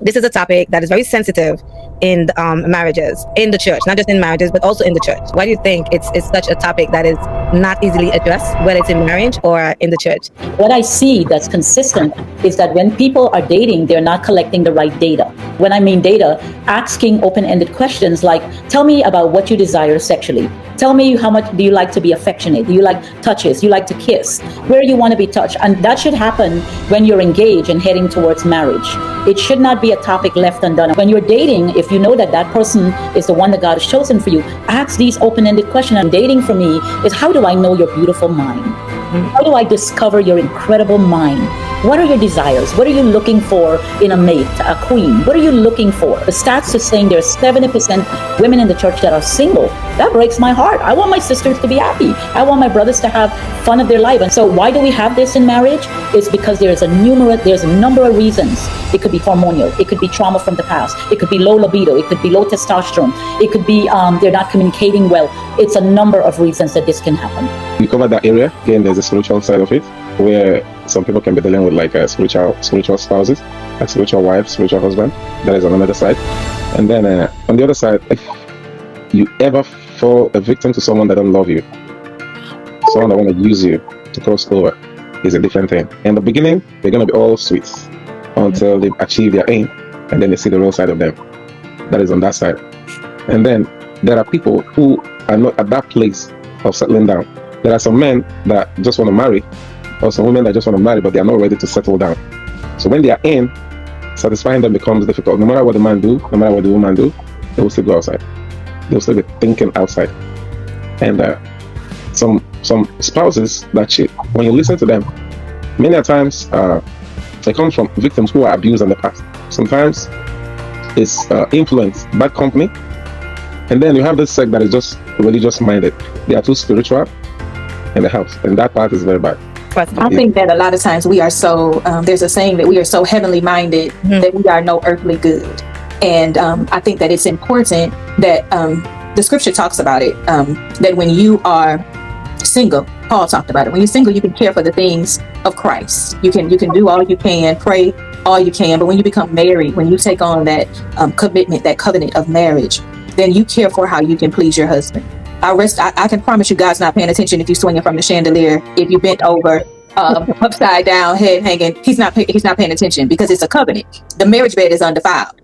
this is a topic that is very sensitive in marriages, in the church, not just in marriages, but also in the church. Why do you think it's such a topic that is not easily addressed, whether it's in marriage or in the church? What I see that's consistent is that when people are dating, they're not collecting the right data. When I mean data, asking open-ended questions like, tell me about what you desire sexually. Tell me how much do you like to be affectionate? Do you like touches? Do you like to kiss? Where you want to be touched? And that should happen when you're engaged and heading towards marriage. It should not be a topic left undone. When you're dating, if you know that that person is the one that God has chosen for you, ask these open-ended questions. And dating for me is, how do I know your beautiful mind? How do I discover your incredible mind? What are your desires? What are you looking for in a mate, a queen? What are you looking for? The stats are saying there's 70% women in the church that are single. That breaks my heart. I want my sisters to be happy. I want my brothers to have fun of their life. And so why do we have this in marriage? It's because there's a number of reasons. It could be hormonal. It could be trauma from the past. It could be low libido. It could be low testosterone. It could be they're not communicating well. It's a number of reasons that this can happen. We covered that area. Again, there's a spiritual side of it, where some people can be dealing with like spiritual spouses, like spiritual wife, spiritual husband. That is on another side. And then on the other side, if you ever fall a victim to someone that don't love you, someone that want to use you to cross over, is a different thing. In the beginning, they're going to be all sweet until they achieve their aim, and then they see the real side of them. That is on that side. And then there are people who are not at that place of settling down. There are some men that just want to marry, or some women that just want to marry, but they are not ready to settle down. So when they are in, satisfying them becomes difficult. No matter what the man do, no matter what the woman do, they will still go outside. They will still be thinking outside. And some spouses that cheat, when you listen to them, many a times they come from victims who are abused in the past. Sometimes it's influence, bad company. And then you have this sect that is just religious minded. They are too spiritual in the house, and that part is very bad. I think that a lot of times we are so, there's a saying that we are so heavenly minded that we are no earthly good. And I think that it's important that the scripture talks about it, that when you are single, Paul talked about it. When you're single, you can care for the things of Christ. You can do all you can, pray all you can. But when you become married, when you take on that commitment, that covenant of marriage, then you care for how you can please your husband. I can promise you God's not paying attention if you're swinging from the chandelier, if you bent over, upside down, head hanging. He's not paying attention because it's a covenant. The marriage bed is undefiled.